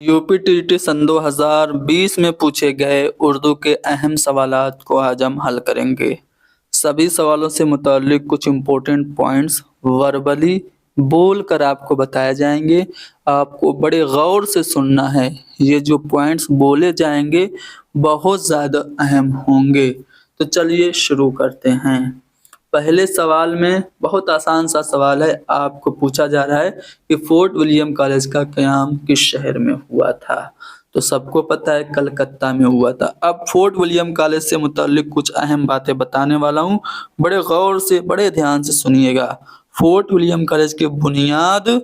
UPTT सन 2020 में पूछे गए उर्दू के अहम सवालात को आज हम हल करेंगे। सभी सवालों से मुताल्लिक कुछ इम्पोर्टेंट पॉइंट्स वर्बली बोल कर आपको बताए जाएंगे। आपको बड़े गौर से सुनना है। ये जो पॉइंट्स बोले जाएंगे बहुत ज़्यादा अहम होंगे। तो चलिए शुरू करते हैं। पहले सवाल में बहुत आसान सा सवाल है। आपको पूछा जा रहा है कि फोर्ट विलियम कॉलेज का क़याम किस शहर में हुआ था। तो सबको पता है कलकत्ता में हुआ था। अब फोर्ट विलियम कॉलेज से मुताल्लिक कुछ अहम बातें बताने वाला हूँ। बड़े गौर से बड़े ध्यान से सुनिएगा। फोर्ट विलियम कॉलेज की बुनियाद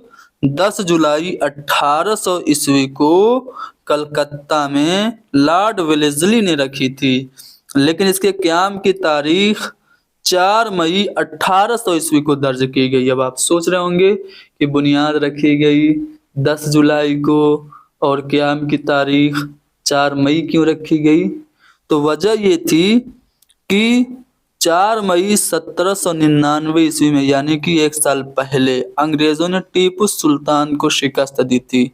10 जुलाई 1800 ईस्वी को कलकत्ता में लॉर्ड वेलेस्ली ने रखी थी, लेकिन इसके क़याम की तारीख 4 मई 1800 ईस्वी को दर्ज की गई। अब आप सोच रहे होंगे कि बुनियाद रखी गई 10 जुलाई को और क़याम की तारीख 4 मई क्यों रखी गई। तो वजह ये थी कि 4 मई 1799 ईस्वी में, यानी कि 1 साल पहले, अंग्रेज़ों ने टीपू सुल्तान को शिकस्त दी थी,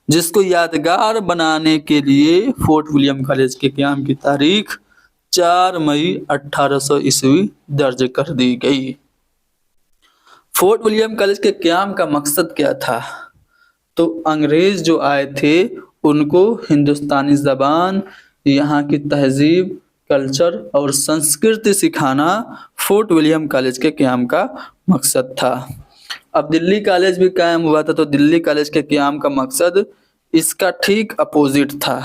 जिसको यादगार बनाने के लिए फोर्ट विलियम कॉलेज के क़याम की तारीख 4 मई 1800 ईस्वी दर्ज कर दी गई। फोर्ट विलियम कॉलेज के क़याम का मकसद क्या था। तो अंग्रेज जो आए थे उनको हिंदुस्तानी ज़बान, यहाँ की तहजीब, कल्चर और संस्कृति सिखाना फोर्ट विलियम कॉलेज के क़याम का मकसद था। अब दिल्ली कॉलेज भी कायम हुआ था, तो दिल्ली कॉलेज के क़याम का मकसद इसका ठीक अपोजिट था।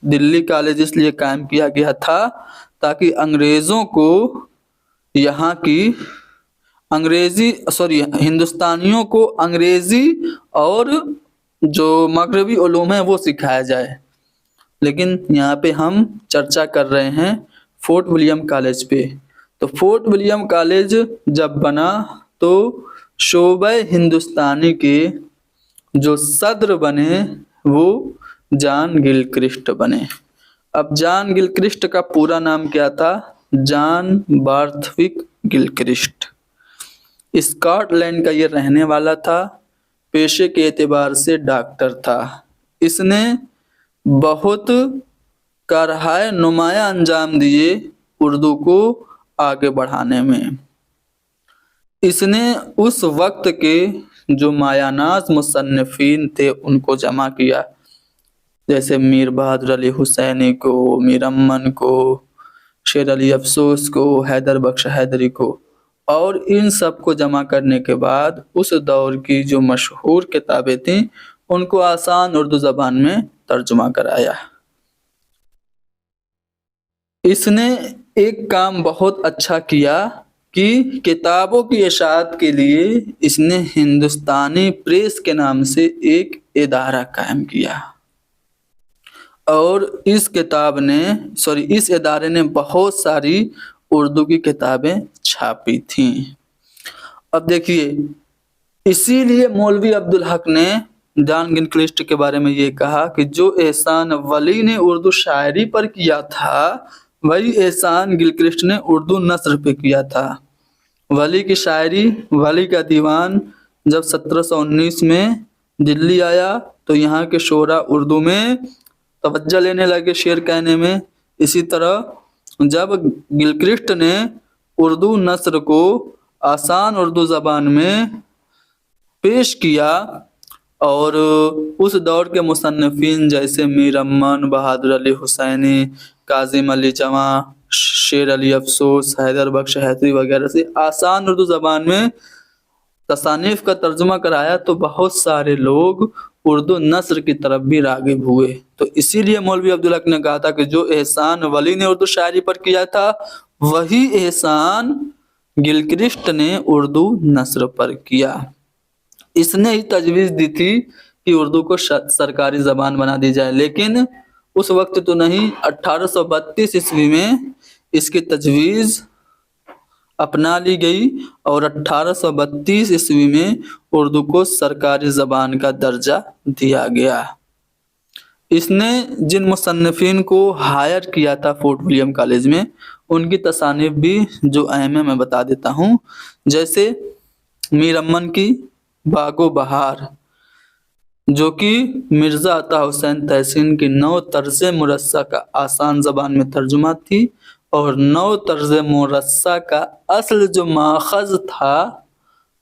दिल्ली कॉलेज इसलिए कायम किया गया था ताकि अंग्रेज़ों को यहाँ की हिंदुस्तानियों को अंग्रेज़ी और जो मगरबी उलूम है वो सिखाया जाए। लेकिन यहाँ पे हम चर्चा कर रहे हैं फोर्ट विलियम कॉलेज पे। तो फोर्ट विलियम कॉलेज जब बना तो शोबे हिंदुस्तानी के जो सदर बने वो जॉन गिलक्रिस्ट बने। अब जॉन गिलक्रिस्ट का पूरा नाम क्या था। John Barthwick Gilchrist. स्कॉटलैंड का ये रहने वाला था। पेशे के एतबार से डॉक्टर था। इसने बहुत कारहाय नुमाया अंजाम दिए उर्दू को आगे बढ़ाने में। इसने उस वक्त के जो मायानाज मुसन्निफीन थे उनको जमा किया, जैसे मीर बहादुर अली हुसैनी को, मीर अमन को, शेर अली अफसोस को, हैदर बख्श हैदरी को, और इन सब को जमा करने के बाद उस दौर की जो मशहूर किताबें थीं उनको आसान उर्दू ज़बान में तर्जुमा कराया। इसने एक काम बहुत अच्छा किया कि किताबों की इशाअत के लिए इसने हिंदुस्तानी प्रेस के नाम से एक इदारा कायम किया, और इस इदारे ने बहुत सारी उर्दू की किताबें छापी थीं। अब देखिए, इसीलिए मौलवी अब्दुल हक ने जॉन गिलक्रिस्ट के बारे में ये कहा कि जो एहसान वली ने उर्दू शायरी पर किया था वही एहसान गिलक्रिस्ट ने उर्दू नस्र पे किया था। वली की शायरी, वली का दीवान जब 1719 में दिल्ली आया तो यहाँ के शोरा उर्दू में तवज्जो लेने लगे शेर कहने में। इसी तरह जब गिलक्रिस्ट ने उर्दू नस्र को आसान उर्दू ज़बान में पेश किया और उस दौर के मुसन्निफीन जैसे मीर अमन, बहादुर अली हुसैनी, काजिम अली जवां, शेर अली अफसोस, हैदर बख्श हैदरी वगैरह से आसान उर्दू ज़बान में तसानीफ का तर्जुमा कराया, तो बहुत सारे लोग उर्दू नस्र की तरफ भी राग़िब हुए। तो इसीलिए मौलवी अब्दुल हक ने कहा था कि जो एहसान वली ने उर्दू शायरी पर किया था वही एहसान गिलक्रिस्ट ने उर्दू नस्र पर किया। इसने ही तजवीज़ दी थी कि उर्दू को सरकारी ज़बान बना दी जाए, लेकिन उस वक्त तो नहीं, 1832 ईस्वी में इसकी तजवीज़ अपना ली गई और 1832 ईस्वी में उर्दू को सरकारी ज़बान का दर्जा दिया गया। इसने जिन मुसन्निफीन को हायर किया था फोर्ट विलियम कॉलेज में, उनकी तसानीफ भी जो अहम है मैं बता देता हूँ। जैसे मीर अमन की बागो बहार, जो कि मिर्ज़ा अता हुसैन तहसीन की नौ तर्ज़ मुरस्सा का आसान ज़बान में तर्जुमा थी, और नौ तर्ज़ मुरस्सा का असल जो माखज़ था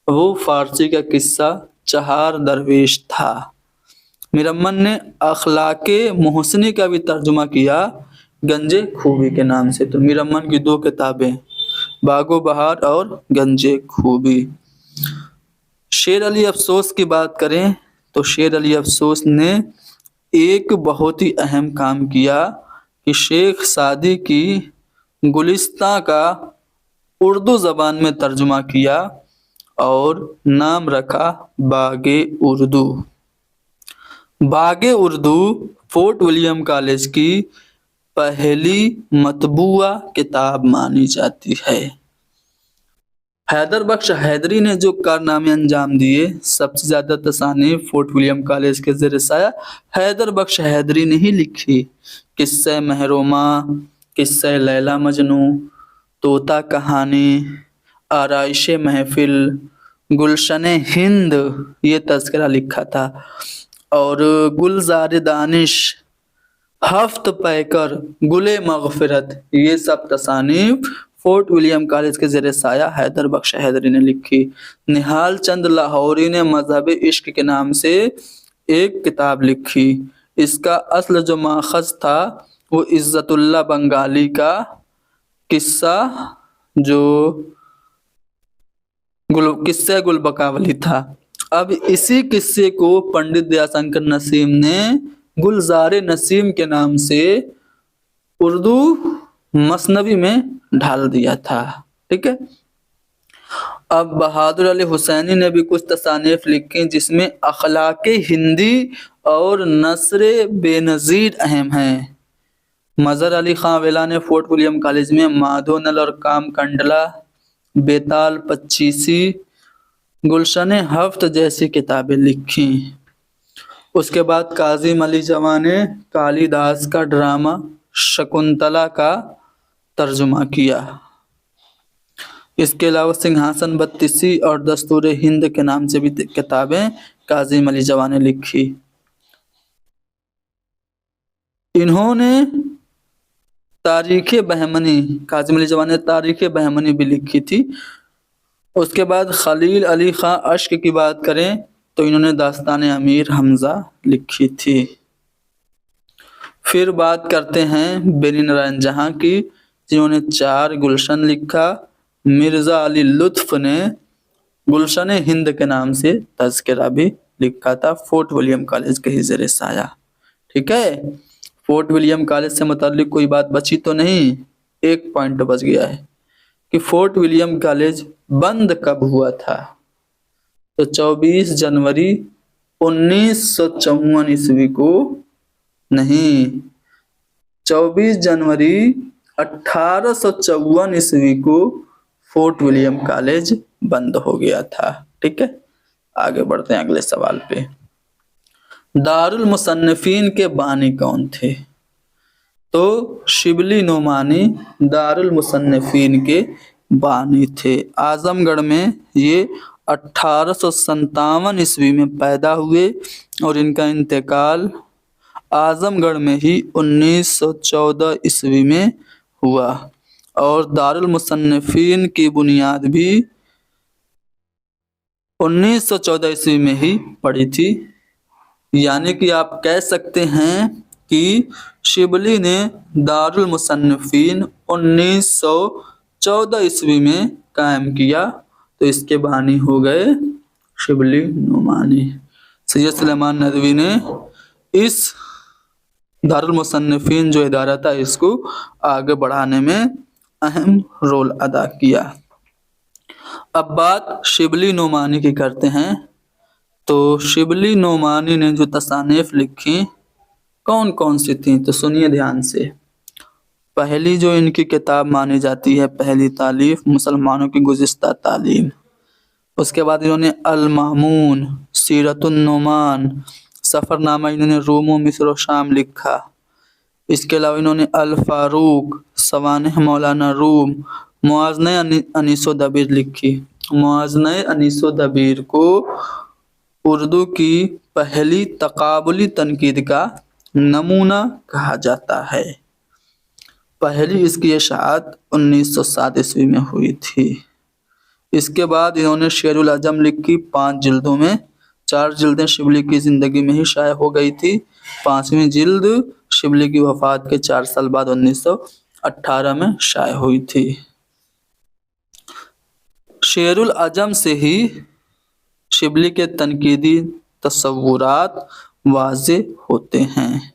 वो फ़ारसी का किस्सा चहार दरवेश था। मीर अमन ने अखलाके मोहसिनी का भी तर्जुमा किया गंजे खूबी के नाम से। तो मीर अमन की दो किताबें, बागो बहार और गंजे खूबी। शेर अली अफसोस की बात करें तो शेर अली अफसोस ने एक बहुत ही अहम काम किया कि शेख सादी की गुलिस्तां का उर्दू ज़बान में तर्जुमा किया और नाम रखा बागे उर्दू। बागे उर्दू फोर्ट विलियम कॉलेज की पहली मतबूआ किताब मानी जाती है। हैदर बख्श हैदरी ने जो कारनामे अंजाम दिए, सबसे ज़्यादा तसानीफ फोर्ट विलियम कॉलेज के ज़ेर साया हैदर बख्श हैदरी ने ही लिखी। किस्से महरोमा, किस्से लैला मजनू, तोता कहानी, आराइश महफिल, गुलशन हिंद ये तज़किरा लिखा था, और गुलजार दानिश, हफ्त पैकर, गुले मगफिरत ये सब तसानीफ फोर्ट विलियम कॉलेज के ज़ेर साया हैदर बख्श हैदरी ने लिखी। निहाल चंद लाहौरी ने मजहब इश्क के नाम से एक किताब लिखी। इसका असल जो माखज़ था वो इज़्ज़तुल्लाह बंगाली का किस्सा जो किस्से गुलबकावली था। अब इसी किस्से को पंडित दयाशंकर नसीम ने गुलजार नसीम के नाम से उर्दू मसनवी में ढाल दिया था। ठीक है। अब बहादुर अली हुसैनी ने भी कुछ तसानीफ लिखी जिसमें अखलाके हिंदी और नसरे बेनज़ीर अहम हैं। मज़हर अली खां वेला ने फोर्ट विलियम कॉलेज में माधोनल और काम कंडला, बेताल पच्चीसी, गुलशन हफ्त जैसी किताबें लिखी। उसके बाद काज़िम अली जवा ने कालिदास का ड्रामा शकुंतला का तर्जुमा किया। इसके अलावा सिंहासन बत्तीसी और दस्तूर हिंद के नाम से भी किताबें काज़िम अली जवा ने लिखी। इन्होंने तारीख़ बहमनी, काज़िम अली जवा ने तारीख़ बहमनी भी लिखी थी। उसके बाद खलील अली खां अश्क की बात करें तो इन्होंने दास्तान अमीर हमज़ा लिखी थी। फिर बात करते हैं बेनी नारायण जहां की, जिन्होंने 4 गुलशन लिखा। मिर्ज़ा अली लुत्फ़ ने गुलशन हिंद के नाम से तज़किरा भी लिखा था फोर्ट विलियम कॉलेज के ही ज़ेर साया। ठीक है। फोर्ट विलियम कॉलेज से मुताल्लिक कोई बात बची तो नहीं? एक पॉइंट बच गया है कि फोर्ट विलियम कॉलेज बंद कब हुआ था। तो 24 जनवरी 1954 ईस्वी को नहीं, 24 जनवरी 1854 ईस्वी को फोर्ट विलियम कॉलेज बंद हो गया था। ठीक है। आगे बढ़ते हैं अगले सवाल पे। दारुल मुसन्निफीन के बानी कौन थे? तो शिबली नोमानी दारुल मुसन्निफीन के बानी थे। आजमगढ़ में ये 1857 ईस्वी में पैदा हुए और इनका इंतकाल आजमगढ़ में ही 1914 ईस्वी में हुआ, और दारुल मुसन्निफीन की बुनियाद भी 1914 ईस्वी में ही पड़ी थी। यानी कि आप कह सकते हैं कि शिबली ने दारुल मुसन्निफीन 1914 ईस्वी में कायम किया, तो इसके बानी हो गए शिबली नोमानी। सैयद सुलेमान नदवी ने इस दारुल मुसन्निफीन जो इदारा था इसको आगे बढ़ाने में अहम रोल अदा किया। अब बात शिबली नोमानी की करते हैं। तो शिबली नोमानी ने जो तसानीफ लिखी कौन कौन सी थी, तो सुनिए ध्यान से। पहली जो इनकी किताब मानी जाती है, पहली तालीफ मुसलमानों की गुज़िश्ता तालीम। उसके बाद इन्होंने अल मामून, सीरतुन नोमान, सफ़रनामा इन्होंने रोम व मिस्र व शाम लिखा। इसके अलावा इन्होंने अल फारूक, सवानिह मौलाना रूम, मुआज़ने अनीसो दबीर लिखी। मुआज़ने अनीसो दबीर को उर्दू की पहली तकाबुली तनकीद का नमूना कहा जाता है। पहली इसकी इशाअत 1907 ईस्वी में हुई थी। इसके बाद इन्होंने शेरुल अजम लिखी 5 जिल्दों में। 4 जिल्दें शिबली की ज़िंदगी में ही शाये हो गई थी। 5वीं जिल्द शिबली की वफ़ात के 4 साल बाद 1918 में शाये हुई थी। शेरुल अजम से ही शिबली के तनकीदी तसव्वुरात वाज़े होते हैं।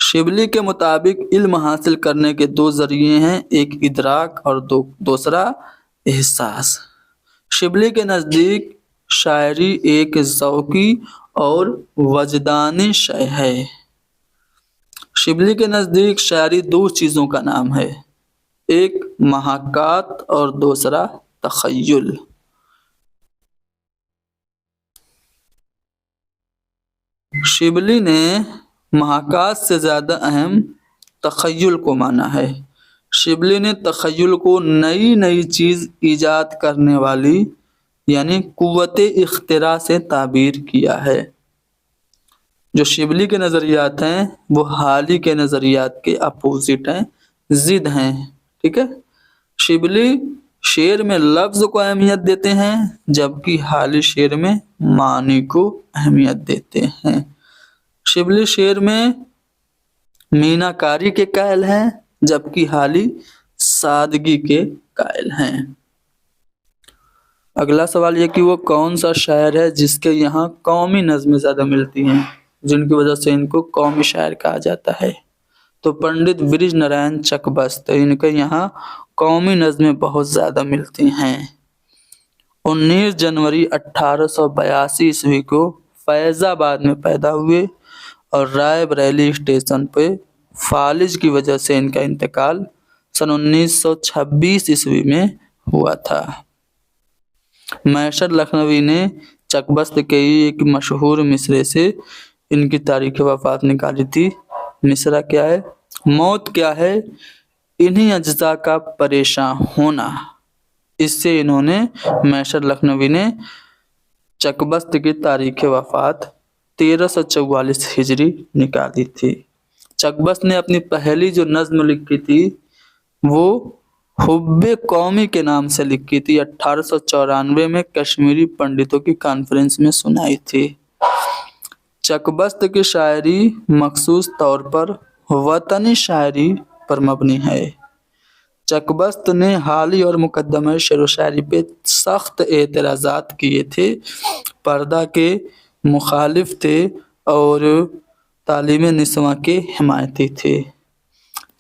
शिबली के मुताबिक इल्म हासिल करने के 2 ज़रिए हैं, एक इदराक और दूसरा एहसास। शिबली के नज़दीक शायरी एक ज़ौक़ी और वजदानी शय है। शिबली के नज़दीक शायरी 2 चीज़ों का नाम है, एक महाकात और दूसरा तख़य्युल। शिबली ने महाकात से ज़्यादा अहम तख़य्युल को माना है। शिबली ने तख़य्युल को नई नई चीज़ ईजाद करने वाली यानी कुव्वते इख्तिरा से ताबीर किया है। जो शिबली के नज़रियात हैं वो हाली के नज़रियात के अपोजिट हैं, ज़िद हैं। ठीक है, शिबली शेर में लफ्ज़ को अहमियत देते हैं जबकि हाली शेर में मानी को अहमियत देते हैं। शिबली शेर में मीनाकारी के कायल हैं जबकि हाली सादगी के कायल हैं। अगला सवाल ये कि वो कौन सा शायर है जिसके यहाँ कौमी नज़में ज़्यादा मिलती हैं, जिनकी वजह से इनको कौमी शायर कहा जाता है। तो पंडित ब्रिज नारायण चकबस्त, इनके यहाँ कौमी नज़में बहुत ज़्यादा मिलती हैं। 19 जनवरी 1882 ईस्वी को फैज़ाबाद में पैदा हुए और राय बरेली स्टेशन पे फालिज की वजह से इनका इंतकाल सन 1926 ईस्वी में हुआ था। मैशर लखनवी ने चकबस्त के एक मशहूर मिसरे से इनकी तारीख़ वफ़ात निकाली थी। मिसरा क्या है? मौत क्या है? इन्हीं अज्जा का परेशान होना। इससे इन्होंने मैशर लखनवी ने चकबस्त की तारीख़ वफ़ात 1344 हिजरी निकाली थी। चकबस्त ने अपनी पहली जो नज़्म लिखी थी वो हुब्बे कौमी के नाम से लिखी थी। 1894 में कश्मीरी पंडितों की कॉन्फ्रेंस में सुनाई थी। चकबस्त की शायरी मखसूस तौर पर वतनी शायरी पर मबनी है। चकबस्त ने हाली और मुकद्दमा शेर व शायरी पे सख्त एतराज़ात किए थे, पर्दा के मुखालिफ थे और तालीम निस्वां के हिमायती थे।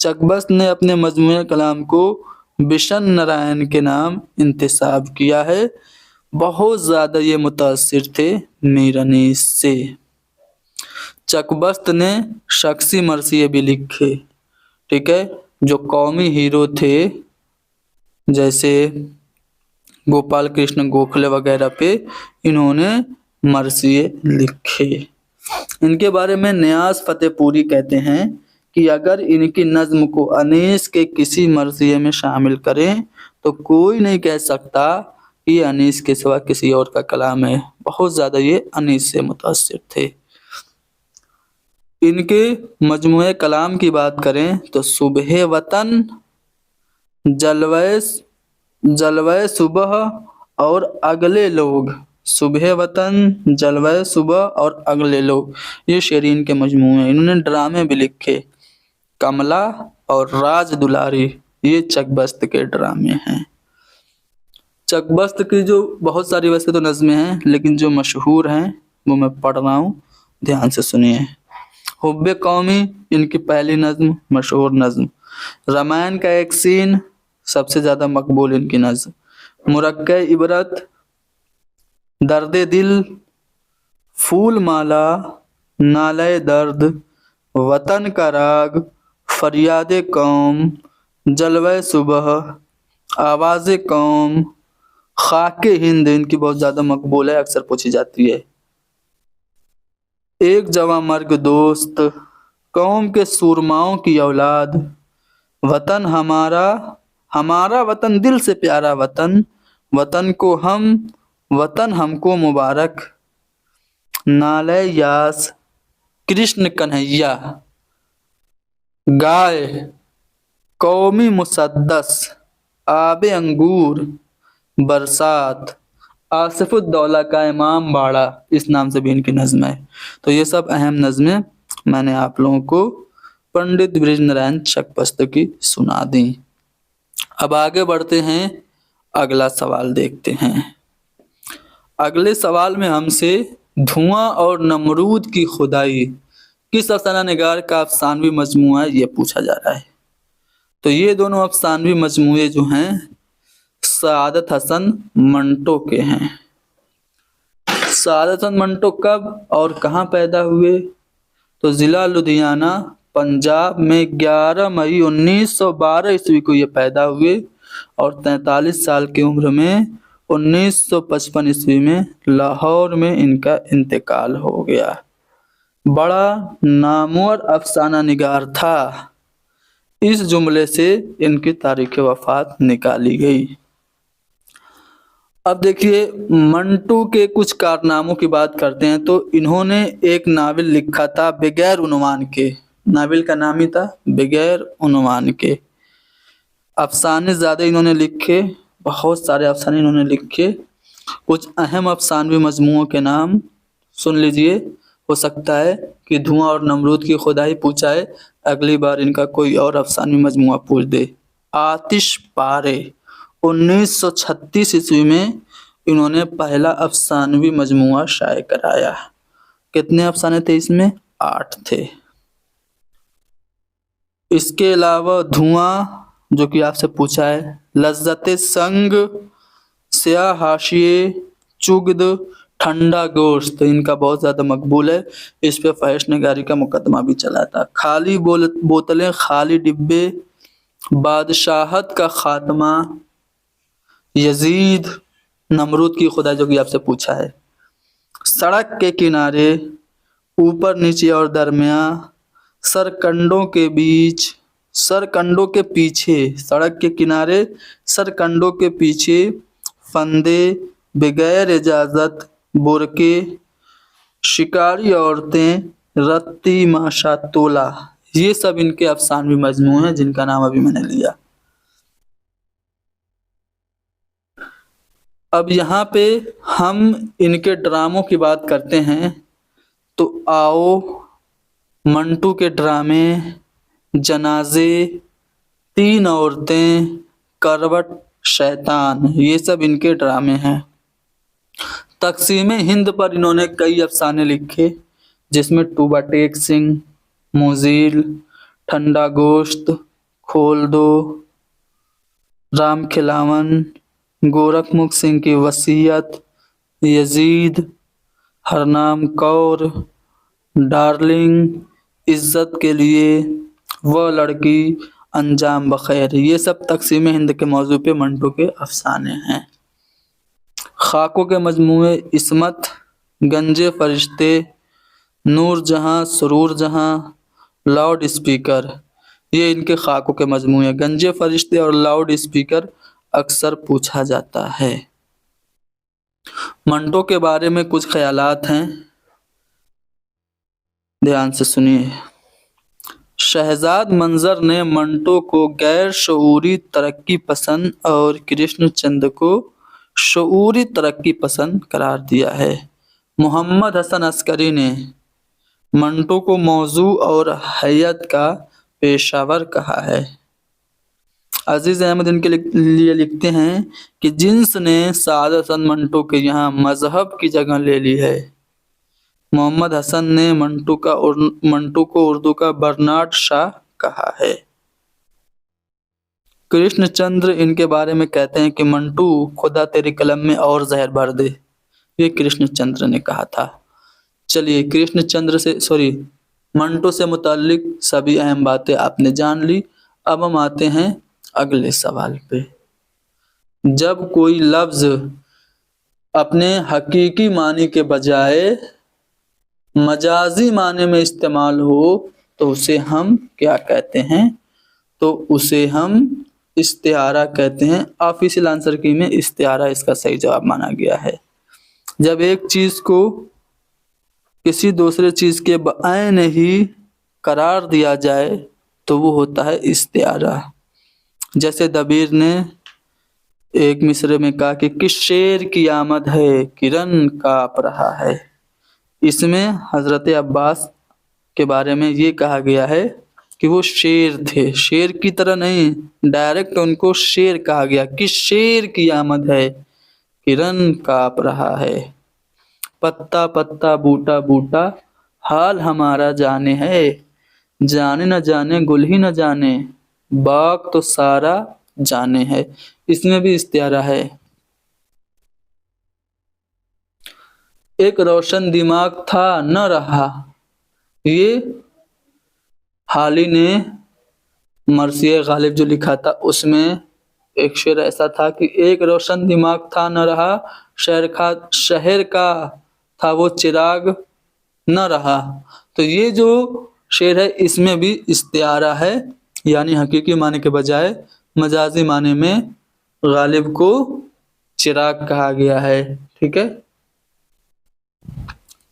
चकबस्त ने अपने मजमूए कलाम को बिशन नारायण के नाम इंतसाब किया है। बहुत ज़्यादा ये मुतासिर थे मीर अनीस से। चकबस्त ने शख्सी मरसिए भी लिखे। ठीक है, जो कौमी हीरो थे जैसे गोपाल कृष्ण गोखले वगैरह पे इन्होंने मरसिए लिखे। इनके बारे में नियाज़ फतेहपुरी कहते हैं कि अगर इनकी नज़्म को अनीस के किसी मरसिए में शामिल करें तो कोई नहीं कह सकता कि ये अनीस के सिवा किसी और का कलाम है। बहुत ज़्यादा ये अनीस से मुतासिर थे। इनके मजमूए कलाम की बात करें तो सुबह वतन, जलवै सुबह और अगले लोग, सुबह वतन, जलवै सुबह और अगले लोग, ये शेरीन के मजमूए हैं। इन्होंने ड्रामे भी लिखे। कमला और राज दुलारी ये चकबस्त के ड्रामे हैं। चकबस्त की जो बहुत सारी वैसे तो नज़में हैं लेकिन जो मशहूर हैं वो मैं पढ़ रहा हूँ, ध्यान से सुनिए। हुब्बे कौमी इनकी पहली नज़्म, मशहूर नज़्म। रामायण का एक सीन सबसे ज़्यादा मकबूल इनकी नज़्म। मुरक्के इबरत, दर्द दिल, फूल माला, नाले दर्द, वतन का राग, फरियादे कौम, जलवे सुबह, आवाज़े कौम, खाके हिंद इनकी बहुत ज़्यादा मकबूल है, अक्सर पूछी जाती है। एक जवां मर्ग दोस्त, कौम के सूरमाओं की औलाद, वतन हमारा, हमारा वतन दिल से प्यारा वतन, वतन को हम, वतन हमको मुबारक, नालय यास, कृष्ण कन्हैया, गाय, कौमी मुसद्दस, आबे अंगूर, बरसात, आसिफुद्दौला का इमाम बाड़ा, इस नाम से भी इनकी नज़्म है। तो ये सब अहम नज़में मैंने आप लोगों को पंडित बृजनारायण शतपथ की सुना दी। अब आगे बढ़ते हैं, अगला सवाल देखते हैं। अगले सवाल में हमसे धुआं और नमरूद की खुदाई किस अफसाना निगार का अफसानवी मजमूआ है, ये पूछा जा रहा है। तो ये दोनों अफसानवी मजमूए जो हैं सआदत हसन मंटो के हैं। सआदत हसन मंटो कब और कहाँ पैदा हुए? तो ज़िला लुधियाना, पंजाब में 11 मई 1912 ईस्वी को ये पैदा हुए और 43 साल की उम्र में 1955 ईस्वी में लाहौर में इनका इंतकाल हो गया। बड़ा नामवर अफसाना निगार था, इस जुमले से इनकी तारीख वफात निकाली गई। अब देखिए मंटू के कुछ कारनामों की बात करते हैं। तो इन्होंने एक नावल लिखा था बगैर उन्वान के, नावल का नाम ही था बगैर उन्वान के। अफसाने ज़्यादा इन्होंने लिखे, बहुत सारे अफसाने इन्होंने लिखे। कुछ अहम अफसानवी मजमूओं के नाम सुन लीजिए, हो सकता है कि धुआं और नमरूद की खुदाई पूछा है, अगली बार इनका कोई और अफसानवी मजमूआ पूछ दे। आतिश पारे, 1936 ईस्वी में इन्होंने पहला अफसानवी मजमूआ शाये कराया। कितने अफसाने थे इसमें? 8 थे। इसके अलावा धुआं जो कि आपसे पूछा है, लज्जते संग, स्याह हाशिए, चुगद, ठंडा गोश्त, इनका बहुत ज़्यादा मकबूल है। इस पे फहश निगारी का मुकदमा भी चला था। खाली बोतलें, खाली डिब्बे, बादशाहत का खात्मा, यजीद, नमरूद की खुदा जो कि आपसे पूछा है, सड़क के किनारे, ऊपर नीचे और दरमिया, सरकंडों के बीच, सरकंडों के पीछे, सड़क के किनारे, सरकंडों के पीछे, फंदे, बगैर इजाज़त, बुरके, शिकारी औरतें, रत्ती माशा तोला, ये सब इनके अफसानवी मजमू हैं जिनका नाम अभी मैंने लिया। अब यहाँ पे हम इनके ड्रामों की बात करते हैं। तो आओ, मंटू के ड्रामे, जनाजे, 3 औरतें, करवट, शैतान, ये सब इनके ड्रामे हैं। तकसीम हिंद पर इन्होंने कई अफसाने लिखे, जिसमें टूबा टेक सिंह, मोजील, ठंडा गोश्त, खोल दो, राम खिलावन, गोरखमुख सिंह की वसीयत, यजीद, हरनाम कौर, डार्लिंग, इज्जत के लिए, वह लड़की, अंजाम बखैर, ये सब तकसीम हिंद के मौजू पे मंटू के अफसाने हैं। खाकों के मजमूए, इस्मत, गंजे फरिश्ते, नूर जहां, सुरूर जहां, लाउड स्पीकर, ये इनके खाकों के मजमूए। गंजे फरिश्ते और लाउड स्पीकर अक्सर पूछा जाता है। मंटो के बारे में कुछ ख्यालात हैं, ध्यान से सुनिए। शहजाद मंजर ने मंटो को गैर शऊरी तरक्की पसंद और कृष्णचंद्र को शऊरी तरक्की पसंद करार दिया है। मोहम्मद हसन अस्करी ने मंटो को मौजू और हैयत का पेशावर कहा है। अजीज अहमद इनके लिए लिखते हैं कि जिन्स ने सआदत हसन मंटो के यहाँ मजहब की जगह ले ली है। मोहम्मद हसन ने मंटू को उर्दू का बर्नार्ड शाह कहा है। कृष्णचंद्र इनके बारे में कहते हैं कि मंटू, खुदा तेरी कलम में और जहर भर दे, ये कृष्णचंद्र ने कहा था। चलिए मंटू से मुताल्लिक सभी अहम बातें आपने जान ली। अब हम आते हैं अगले सवाल पे। जब कोई लफ्ज अपने हकीकी मानी के बजाय मजाजी माने में इस्तेमाल हो तो उसे हम क्या कहते हैं? तो उसे हम इस्तिआरा कहते हैं। ऑफिशियल आंसर की में इस्तिआरा इसका सही जवाब माना गया है। जब एक चीज को किसी दूसरे चीज के बआन ही करार दिया जाए तो वो होता है इस्तिआरा। जैसे दबीर ने एक मिसरे में कहा कि किस शेर की आमद है, किरण काँप रहा है। इसमें हजरत अब्बास के बारे में ये कहा गया है कि वो शेर थे, शेर की तरह नहीं, डायरेक्ट उनको शेर कहा गया। किस शेर की आमद है, किरण काँप रहा है। पत्ता पत्ता बूटा बूटा हाल हमारा जाने है, जाने न जाने गुल ही न जाने, बाग तो सारा जाने है। इसमें भी इस्तिआरा है। एक रोशन दिमाग था न रहा, ये हाली ने मरसिए गालिब जो लिखा था उसमें एक शेर ऐसा था कि एक रोशन दिमाग था न रहा, शहर का था वो चिराग न रहा। तो ये जो शेर है इसमें भी इस्तिआरा है, यानी हकीकी माने के बजाय मजाजी माने में गालिब को चिराग कहा गया है। ठीक है,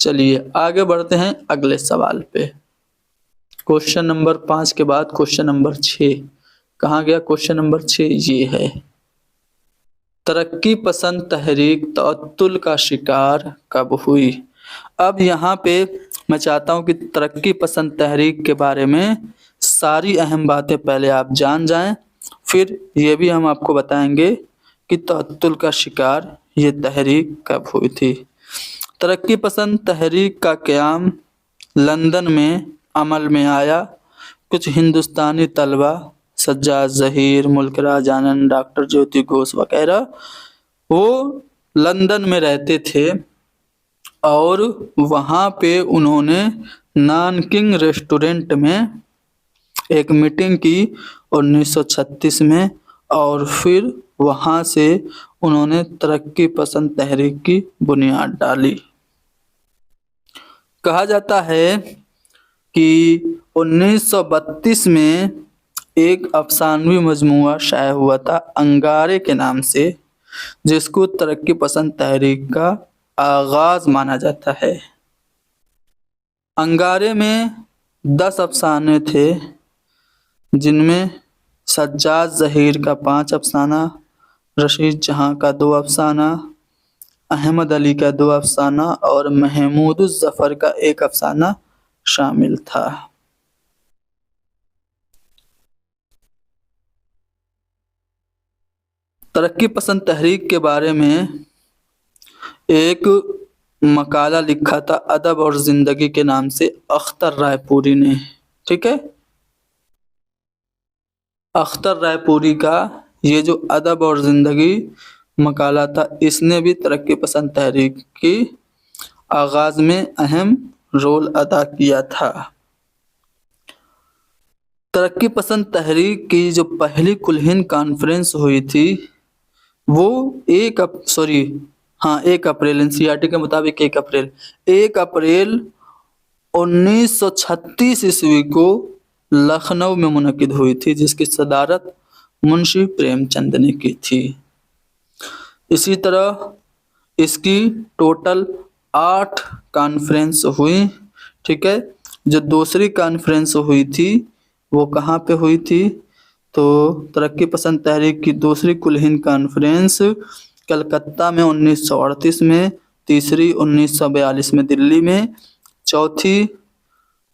चलिए आगे बढ़ते हैं अगले सवाल पे। क्वेश्चन नंबर 5 के बाद क्वेश्चन नंबर 6 कहाँ गया? क्वेश्चन नंबर 6 ये है, तरक्की पसंद तहरीक तअत्तुल का शिकार कब हुई? अब यहाँ पे मैं चाहता हूँ कि तरक्की पसंद तहरीक के बारे में सारी अहम बातें पहले आप जान जाएं, फिर ये भी हम आपको बताएंगे कि तअत्तुल का शिकार ये तहरीक कब हुई थी। तरक्की पसंद तहरीक का क़याम लंदन में अमल में आया। कुछ हिंदुस्तानी तलबा सज्जाद ज़हीर, मुल्कराज आनंद, डॉक्टर ज्योति घोष वगैरह वो लंदन में रहते थे और वहाँ पे उन्होंने नानकिंग रेस्टोरेंट में एक मीटिंग की 1936 में, और फिर वहाँ से उन्होंने तरक्की पसंद तहरीक की बुनियाद डाली। कहा जाता है कि 1932 में एक अफसानवी मजमूआ शाया हुआ था अंगारे के नाम से, जिसको तरक्की पसंद तहरीक का आगाज माना जाता है। अंगारे में 10 अफसाने थे, जिनमें सज्जाद ज़हीर का 5 अफसाना, रशीद जहां का 2 अफसाना, अहमद अली का 2 अफसाना और महमूद ज़फ़र का 1 अफसाना शामिल था। तरक्की पसंद तहरीक के बारे में एक मकाला लिखा था अदब और ज़िंदगी के नाम से अख्तर रायपुरी ने। ठीक है, अख्तर रायपुरी का ये जो अदब और ज़िंदगी मकाला था, इसने भी तरक्की पसंद तहरीक की आगाज़ में अहम रोल अदा किया था। तरक्की पसंद तहरीक की जो पहली कुल्हिन कॉन्फ्रेंस हुई थी वो 1 अप्रैल एनसीईआरटी के मुताबिक 1 अप्रैल 1936 ईस्वी को लखनऊ में मुनक्किद हुई थी, जिसकी सदारत मुंशी प्रेमचंद ने की थी। इसी तरह इसकी टोटल 8 कॉन्फ्रेंस हुई। ठीक है, जो दूसरी कॉन्फ्रेंस हुई थी वो कहाँ पे हुई थी? तो तरक्की पसंद तहरीक की दूसरी कुल्हिन कॉन्फ्रेंस कलकत्ता में 1938 में, तीसरी 1942 में दिल्ली में, चौथी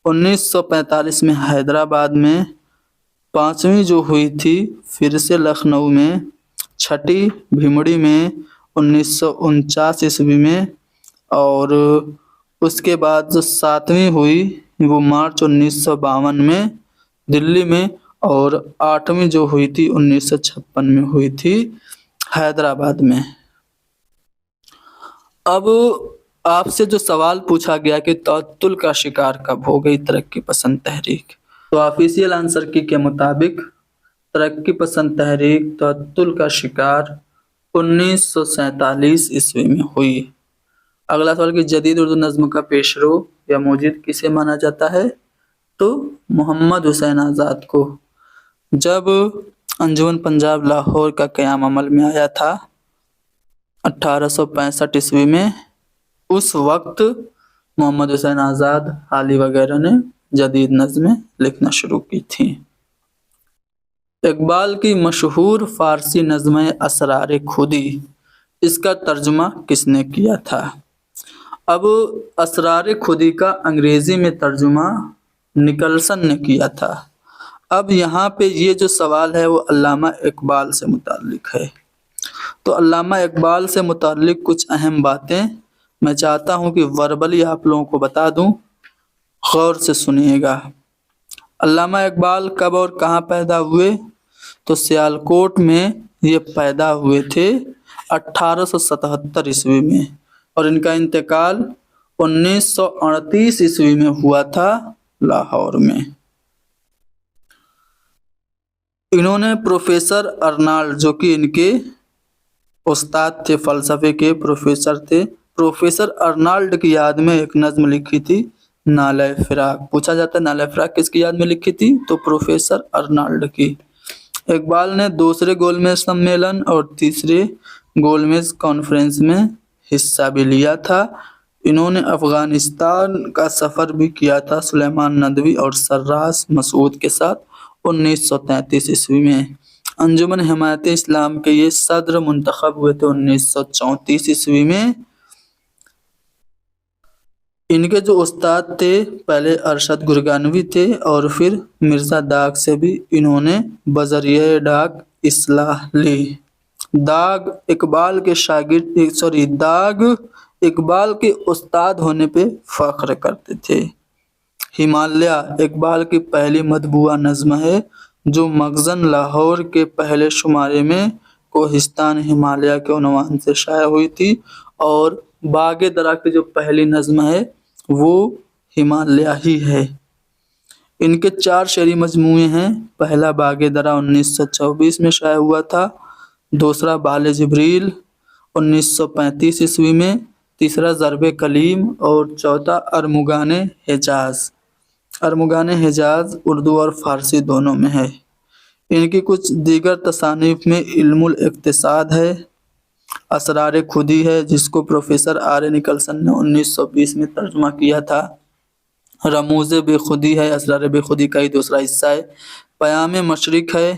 1945 में हैदराबाद में, पांचवी जो हुई थी फिर से लखनऊ में, छठी भीमड़ी में 1949 ईस्वी में, और उसके बाद जो 7वीं हुई वो मार्च 1952 में दिल्ली में, और 8वीं जो हुई थी 1956 में हुई थी हैदराबाद में। अब आपसे जो सवाल पूछा गया कि तअत्तुल का शिकार कब हो गई तरक्की पसंद तहरीक, तो ऑफिशियल आंसर की के मुताबिक तरक्की पसंद तहरीक तअत्तुल का शिकार 1947 ईस्वी में हुई। अगला सवाल कि जदीद उर्दू नज़्म का पेशरो या मुजिद किसे माना जाता है? तो मोहम्मद हुसैन आज़ाद को। जब अंजुमन पंजाब लाहौर का क़याम अमल में आया था 1865 ईस्वी में, उस वक्त محمد حسین آزاد حالی وغیرہ نے جدید نظمیں لکھنا شروع کی تھیں۔ اقبال کی مشہور فارسی نظم اسرار خودی، اس کا ترجمہ کس نے کیا تھا؟ اب اسرار خودی کا انگریزی میں ترجمہ نکلسن نے کیا تھا۔ اب یہاں پہ یہ جو سوال ہے وہ علامہ اقبال سے متعلق ہے، تو علامہ اقبال سے متعلق کچھ اہم باتیں میں چاہتا ہوں کہ وربلی آپ لوگوں کو بتا دوں، غور سے سنیے گا۔ علامہ اقبال کب اور کہاں پیدا ہوئے؟ تو سیالکوٹ میں یہ پیدا ہوئے تھے 1877 عیسوی میں، اور ان کا انتقال 1938 عیسوی میں ہوا تھا لاہور میں۔ انہوں نے پروفیسر ارنالڈ، جو کہ ان کے استاد تھے، فلسفے کے پروفیسر تھے، پروفیسر ارنالڈ کی یاد میں ایک نظم لکھی تھی، نالہ فراق۔ پوچھا جاتا ہے نالہ فراق کس کی یاد میں لکھی تھی؟ تو پروفیسر ارنالڈ کی۔ اقبال نے دوسرے گول میز سمیلن اور تیسرے گول میز کانفرنس میں حصہ بھی لیا تھا۔ انہوں نے افغانستان کا سفر بھی کیا تھا سلیمان ندوی اور سراج مسعود کے ساتھ 1933 عیسوی میں۔ انجمن حمایت اسلام کے یہ صدر منتخب ہوئے تھے 1934 عیسوی میں۔ ان کے جو استاد تھے پہلے ارشد گرگانوی تھے، اور پھر مرزا داغ سے بھی انہوں نے بذریعہ ڈاک اصلاح لی۔ داغ اقبال کے استاد ہونے پہ فخر کرتے تھے۔ ہمالیہ اقبال کی پہلی مطبوعہ نظم ہے، جو مخزن لاہور کے پہلے شمارے میں کوہستان ہمالیہ کے عنوان سے شائع ہوئی تھی، اور باغ درا کی جو پہلی نظم ہے وہ ہمالیہ ہی ہے۔ ان کے 4 شعری مجموعے ہیں۔ پہلا باغ درا 1924 میں شائع ہوا تھا، دوسرا بال جبریل 1935 عیسوی میں، تیسرا ضرب کلیم، اور چوتھا ارمغان حجاز۔ ارمغان حجاز اردو اور فارسی دونوں میں ہے۔ ان کی کچھ دیگر تصانیف میں علم الاقتصاد ہے، اسرار خودی ہے جس کو پروفیسر آر اے نکلسن نے 1920 میں ترجمہ کیا تھا، رموز بے خودی ہے، اسرار بے خودی کا ہی دوسرا حصہ ہے، پیام مشرق ہے،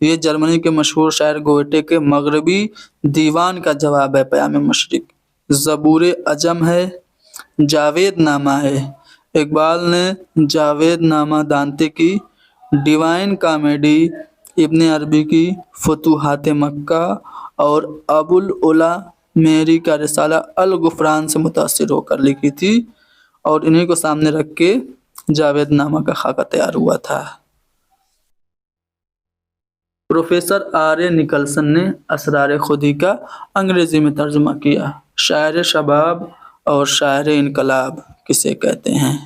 یہ جرمنی کے مشہور شاعر گوئٹے کے مغربی دیوان کا جواب ہے، پیام مشرق، زبور عجم ہے، جاوید نامہ ہے۔ اقبال نے جاوید نامہ دانتے کی، ڈیوائن کامیڈی ابن عربی کی، فتوحات مکہ اور ابو العلا میری کا رسالہ الغفران سے متاثر ہو کر لکھی تھی، اور انہیں کو سامنے رکھ کے جاوید نامہ کا خاکہ تیار ہوا تھا۔ پروفیسر آر اے نکلسن نے اسرار خودی کا انگریزی میں ترجمہ کیا۔ شاعر شباب اور شاعر انقلاب کسے کہتے ہیں؟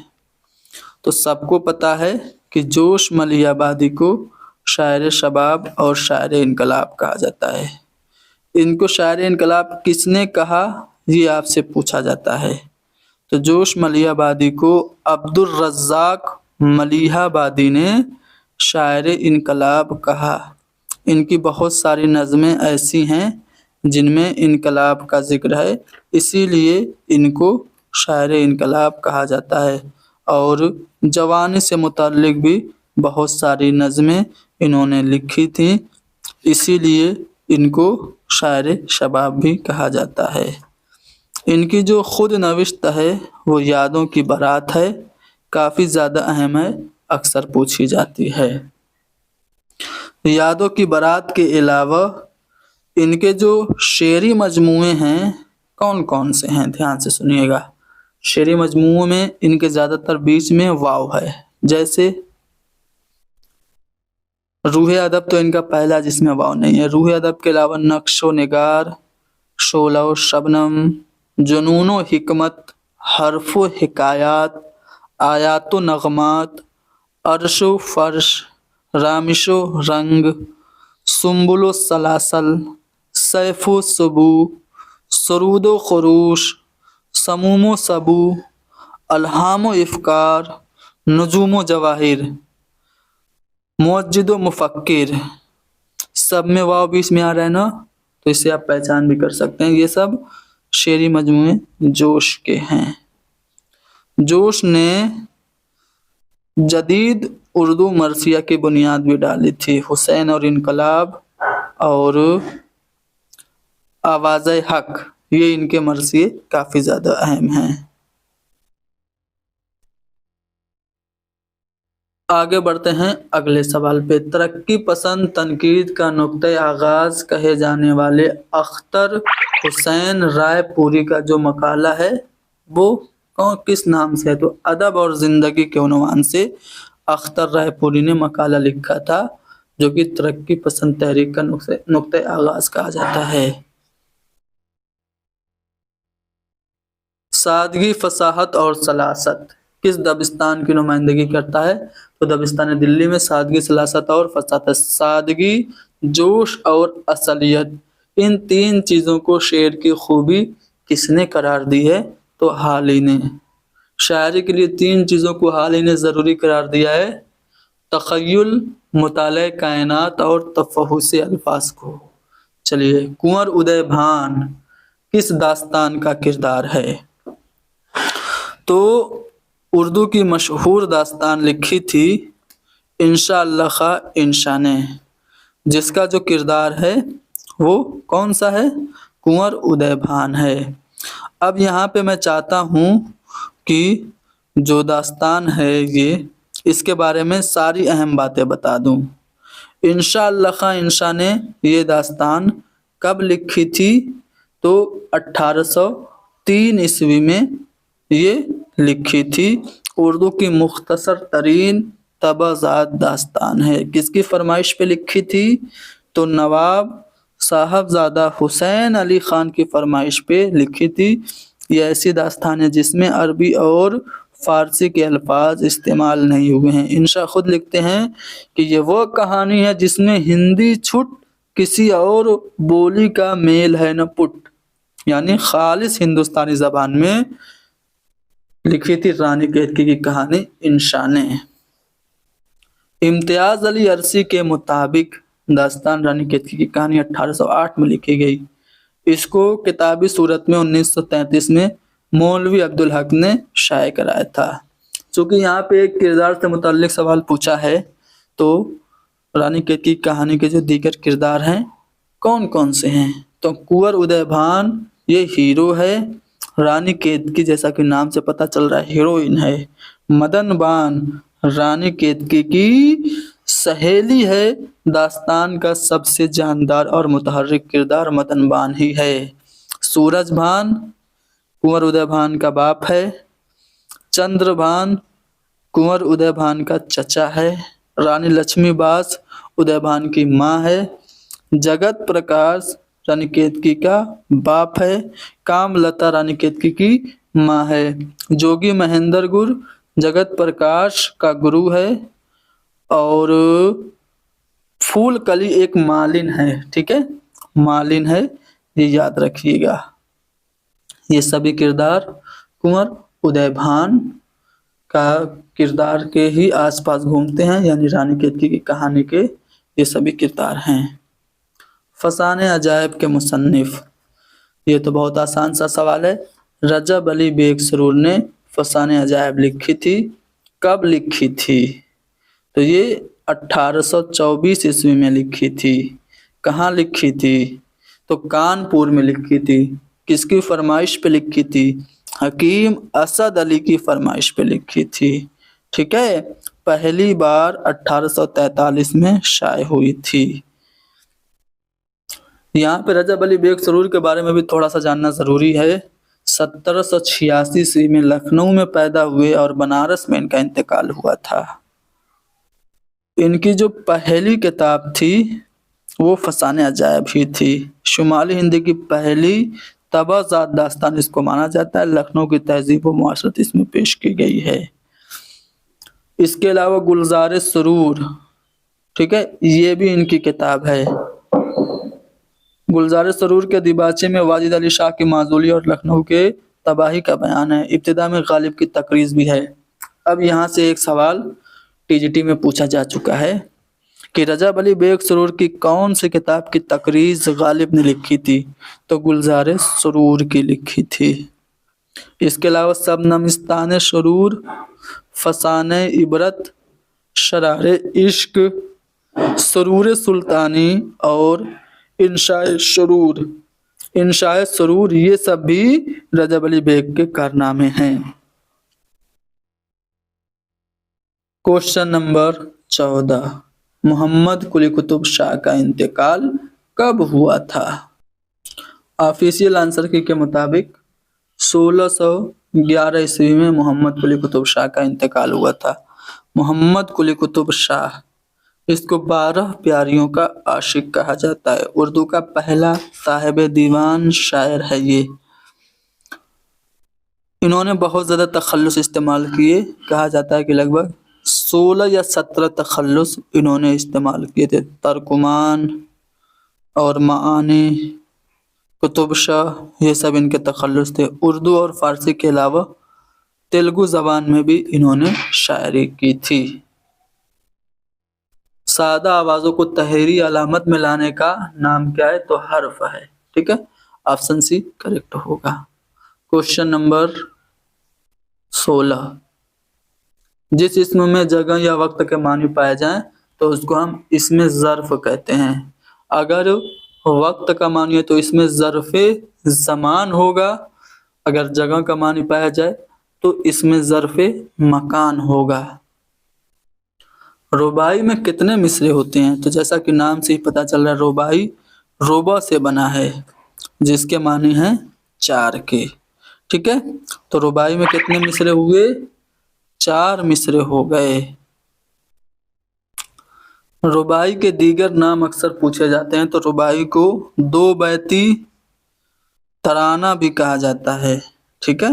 تو سب کو پتا ہے کہ جوش ملیح آبادی کو شاعر شباب اور شاعر انقلاب کہا جاتا ہے۔ ان کو شاعر انقلاب کس نے کہا، یہ آپ سے پوچھا جاتا ہے۔ تو جوش ملیح آبادی کو عبدالرزاق ملیح آبادی نے شاعر انقلاب کہا۔ ان کی بہت ساری نظمیں ایسی ہیں جن میں انقلاب کا ذکر ہے، اسی لیے ان کو شاعر انقلاب کہا جاتا ہے، اور جوانی سے متعلق بھی بہت ساری نظمیں انہوں نے لکھی تھیں، اسی لیے ان کو شاعر شباب بھی کہا جاتا ہے۔ ان کی جو خود نوشت ہے وہ یادوں کی بارات ہے، کافی زیادہ اہم ہے، اکثر پوچھی جاتی ہے۔ یادوں کی بارات کے علاوہ ان کے جو شعری مجموعے ہیں کون کون سے ہیں، دھیان سے سنیے گا۔ شعری مجموعوں میں ان کے زیادہ تر بیچ میں واو ہے، جیسے روح ادب تو ان کا پہلا جس میں واو نہیں ہے۔ روح ادب کے علاوہ نقش و نگار، شعلہ و شبنم، جنون و حکمت، حرف و حکایات، آیات و نغمات، عرش و فرش، رامش و رنگ، سنبل و سلاسل، سیف و سبو، سرود و خروش، سموم و سبو، الہام و افکار، نجوم و جواہر، موجد و مفکر، سب میں واو بیچ میں آ رہا ہے نا، تو اسے آپ پہچان بھی کر سکتے ہیں۔ یہ سب شعری مجموعے جوش کے ہیں۔ जोश ने जदीद उर्दू मरसिया की बुनियाद भी डाली थी। हुसैन और इनकलाब और आवाज़ हक, ये इनके मरसिए काफ़ी ज़्यादा अहम हैं। आगे बढ़ते हैं अगले सवाल पे। तरक्की पसंद तनकीद का नुक्ते आगाज कहे जाने वाले अख्तर हुसैन रायपुरी का जो मकाला है वो कौन किस नाम से है? तो अदब और ज़िंदगी के उन्वान से अख्तर रायपुरी ने मकाला लिखा था, जो कि तरक्की पसंद तहरीक का नुक्ते आगाज कहा जाता है। सादगी, फसाहत और सलासत किस दबिस्तान की नुमाइंदगी करता है? तो दबिस्तान दिल्ली में सादगी, सलासत और फसाहत। सादगी, जोश और असलियत, इन तीन चीज़ों को शेर की खूबी किसने करार दी है? तो हाली ने। शायरी के लिए तीन चीज़ों को हाली ने ज़रूरी करार दिया है: तख़य्युल, मुताले कायनात और तफ़हुस अल्फाज को। चलिए, कुंवर उदय भान किस दास्तान का किरदार है? तो उर्दू की मशहूर दास्तान लिखी थी इंशाअल्लाह खा इंशा ने, जिसका जो किरदार है वो कौन सा है? कुंवर उदय भान है। अब यहाँ पे मैं चाहता हूँ कि जो दास्तान है ये, इसके बारे में सारी अहम बातें बता दूँ। इंशाअल्लाह खा इंशा ने ये दास्तान कब लिखी थी? तो 1803 ईस्वी में ये लिखी थी। उर्दू की मुख्तसर तरीन तबाज़ात दास्तान है। किसकी फरमाइश पे लिखी थी? तो नवाब साहबजादा हुसैन अली ख़ान की फरमाइश पे लिखी थी। ये ऐसी दास्तान है जिसमें अरबी और फ़ारसी के अल्फाज इस्तेमाल नहीं हुए हैं। इंशा खुद लिखते हैं कि ये वो कहानी है जिसमें हिंदी छुट किसी और बोली का मेल है न पुट, यानी खालिस हिंदुस्तानी ज़बान में लिखी थी रानी केतकी की कहानी इंशा ने। इम्तियाज़ अली अरसी के मुताबिक दास्तान रानी केतकी की कहानी 1808 में लिखी गई। इसको किताबी सूरत में 1933 में मौलवी अब्दुल हक ने शाये कराया था। चूँकि यहाँ पे एक किरदार से मुताल्लिक सवाल पूछा है, तो रानी केतकी की कहानी के जो दीगर किरदार हैं कौन कौन से हैं? तो कुंवर उदय भान ये हीरो है, रानी केतकी जैसा कि नाम से पता चल रहा है हीरोइन है, मदन बान रानी केतकी की सहेली है। दास्तान का सबसे जानदार और मुतहर्रिक किरदार मदन बान ही है। सूरज भान कुंवर उदय भान का बाप है। चंद्र भान कुंवर उदय भान का चचा है। रानी लक्ष्मीबास उदय भान की माँ है। जगत प्रकाश रानी केतकी का बाप है। कामलता रानी केतकी की माँ है। जोगी महेंद्र गुर जगत प्रकाश का गुरु है। और फूल कली एक मालिन है, ठीक है, मालिन है, ये याद रखिएगा। ये सभी किरदार कुंवर उदय भान का किरदार के ही आसपास घूमते हैं, यानी रानी केतकी की कहानी के ये सभी किरदार हैं। फसाने अजायब के मुसन्निफ, ये तो बहुत आसान सा सवाल है। रजब अली बेग सरूर ने फसाने अजायब लिखी थी। कब लिखी थी? तो ये 1824 ईस्वी में लिखी थी। कहाँ लिखी थी? तो कानपुर में लिखी थी। किसकी फरमाइश पे लिखी थी? हकीम असद अली की फरमाइश पे लिखी थी, ठीक है। पहली बार 1843 में शाये हुई थी। यहाँ पे रजब अली बेग सरूर के बारे में भी थोड़ा सा जानना ज़रूरी है। 1786 ईस्वी में लखनऊ में पैदा हुए और बनारस में इनका इंतकाल हुआ था। इनकी जो पहली किताब थी वो फसाने अजायब ही थी। शुमाली हिंदी की पहली तबाज़ात दास्तान इसको माना जाता है। लखनऊ की तहजीब व मुआशरत इसमें पेश की गई है। इसके अलावा गुलजार सुरूर, ठीक है, ये भी इनकी किताब है। गुलजार सरूर के दिबाचे में वाजिद अली शाह की माजूली और लखनऊ के तबाही का बयान है। इब्तिदा में गालिब की तकरीज़ भी है। अब यहाँ से एक सवाल टीजीटी में पूछा जा चुका है कि रजब अली बेग सरूर की कौन सी किताब की तकरीज़ गालिब ने लिखी थी? तो गुलजार सरूर की लिखी थी। اس کے علاوہ شبنمستان سرور، فسانہ عبرت، شرار عشق، سرور سلطانی اور انشاء سرور یہ سب بھی رجب علی بیگ کے کارنامے ہیں۔ کوشچن نمبر 14، محمد قلی قطب شاہ کا انتقال کب ہوا تھا؟ آفیشیل آنسر کی کے مطابق 1611 عیسوی میں محمد قلی قطب شاہ کا انتقال ہوا تھا۔ محمد قلی قطب شاہ، اس کو 12 پیاریوں کا عاشق کہا جاتا ہے، اردو کا پہلا صاحب دیوان شاعر ہے یہ۔ انہوں نے بہت زیادہ تخلص استعمال کیے، کہا جاتا ہے کہ لگ بھگ 16 یا 17 تخلص انہوں نے استعمال کیے تھے۔ ترکمان اور معانی، قطب شاہ، یہ سب ان کے تخلص تھے۔ اردو اور فارسی کے علاوہ تیلگو زبان میں بھی انہوں نے شاعری کی تھی۔ سادہ آوازوں کو تحریری علامت میں لانے کا نام کیا ہے؟ تو حرف ہے، ٹھیک ہے، آپشن سی کریکٹ ہوگا۔ کوشچن نمبر 16، جس اسم میں جگہ یا وقت کے معنی پائے جائیں تو اس کو ہم اسم ظرف کہتے ہیں۔ اگر وقت کا معنی ہے تو اس میں ظرف زمان ہوگا، اگر جگہ کا معنی پایا جائے تو اس میں ظرف مکان ہوگا۔ رباعی میں کتنے مصرے ہوتے ہیں؟ تو جیسا کہ نام سے ہی پتہ چل رہا ہے، رباعی ربع سے بنا ہے جس کے معنی ہیں 4 کے، ٹھیک ہے۔ تو رباعی میں کتنے مصرے ہوئے؟ 4 مصرے ہو گئے۔ رباعی کے دیگر نام اکثر پوچھے جاتے ہیں، تو رباعی کو 2 بیتی ترانہ بھی کہا جاتا ہے، ٹھیک ہے۔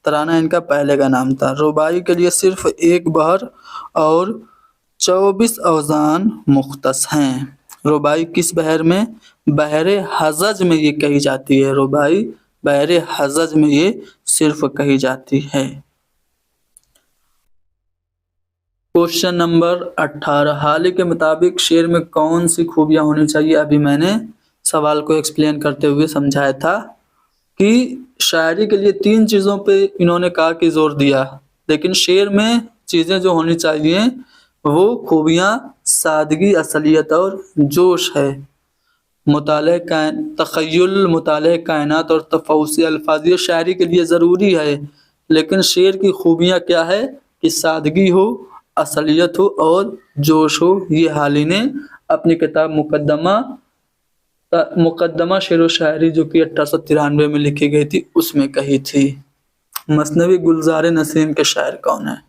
ترانہ ان کا پہلے کا نام تھا۔ رباعی کے لیے صرف 1 بحر اور 24 اوزان مختص ہیں۔ رباعی کس بحر میں؟ بحر حجج میں یہ کہی جاتی ہے۔ رباعی بحر حجج میں یہ صرف کہی جاتی ہے۔ کوشچن نمبر 18، حالی کے مطابق شعر میں کون سی خوبیاں ہونی چاہیے؟ ابھی میں نے سوال کو ایکسپلین کرتے ہوئے سمجھایا تھا کہ شاعری کے لیے 3 چیزوں پہ انہوں نے کہا کہ زور دیا، لیکن شعر میں چیزیں جو ہونی چاہیے وہ خوبیاں سادگی، اصلیت اور جوش ہے۔ تخیل، مطالعہ کائنات اور تفوسی الفاظ یہ شاعری کے لیے ضروری ہے، لیکن شعر کی خوبیاں کیا ہے کہ سادگی ہو، اصلیت ہو اور جوش ہو۔ یہ حالی نے اپنی کتاب مقدمہ شعر و شاعری جو کہ 1893 میں لکھی گئی تھی اس میں کہی تھی۔ مثنوی گلزار نسیم کے شاعر کون ہیں؟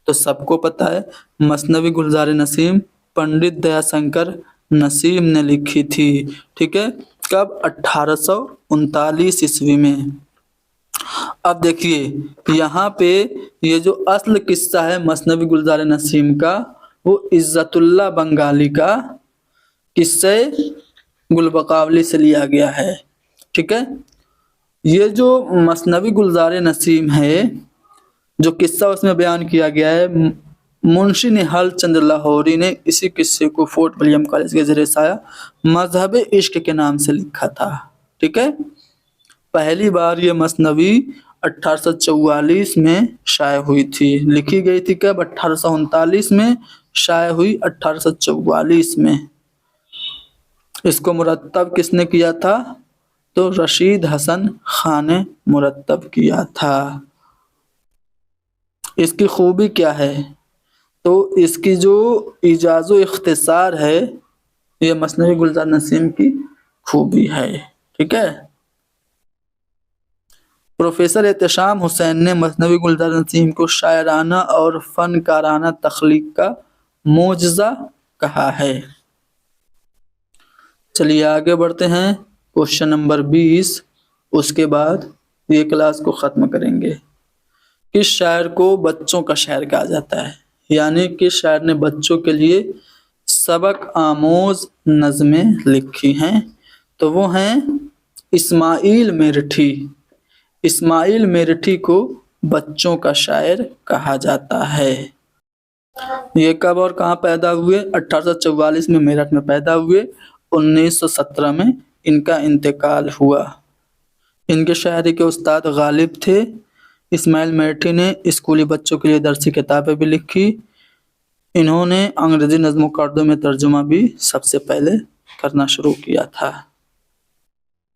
تو سب کو پتہ ہے، مثنوی گلزار نسیم پنڈت دیا شنکر نسیم نے لکھی تھی، ٹھیک ہے۔ کب؟ 1839 عیسوی میں۔ اب دیکھیے یہاں پہ یہ جو اصل قصہ ہے مثنوی گلزار نسیم کا، وہ عزت اللہ بنگالی کا قصہ گلبقاولی سے لیا گیا ہے، ٹھیک ہے۔ یہ جو مثنوی گلزار نسیم ہے، جو قصہ اس میں بیان کیا گیا ہے، منشی نہال چند لاہوری نے اسی قصے کو فورٹ ولیم کالج کے زیر سایہ مذہب عشق کے نام سے لکھا تھا، ٹھیک ہے۔ پہلی بار یہ مثنوی 1844 میں شائع ہوئی تھی، لکھی گئی تھی کب؟ 1839 میں، شائع ہوئی 1844 میں۔ اس کو مرتب کس نے کیا تھا؟ تو رشید حسن خان نے مرتب کیا تھا۔ اس کی خوبی کیا ہے؟ تو اس کی جو ایجاز و اختصار ہے یہ مثنوی گلزار نسیم کی خوبی ہے، ٹھیک ہے۔ پروفیسر احتشام حسین نے مثنوی گلزار نسیم کو شاعرانہ اور فنکارانہ تخلیق کا معجزہ کہا ہے۔ چلیے آگے بڑھتے ہیں، کوشچن نمبر 20، اس کے بعد یہ کلاس کو ختم کریں گے۔ کس شاعر کو بچوں کا شاعر کہا جاتا ہے؟ یعنی کس شاعر نے بچوں کے لیے سبق آموز نظمیں لکھی ہیں؟ تو وہ ہیں اسماعیل میرٹھی۔ اسماعیل میرٹھی کو بچوں کا شاعر کہا جاتا ہے۔ یہ کب اور کہاں پیدا ہوئے؟ 1844 میں میرٹھ میں پیدا ہوئے، 1917 میں ان کا انتقال ہوا۔ ان کے شاعری کے استاد غالب تھے، اسماعیل میٹھی نے اسکولی بچوں کے لیے درسی کتابیں بھی لکھی۔ انہوں نے انگریزی نظموں کا اردو میں ترجمہ بھی سب سے پہلے کرنا شروع کیا تھا۔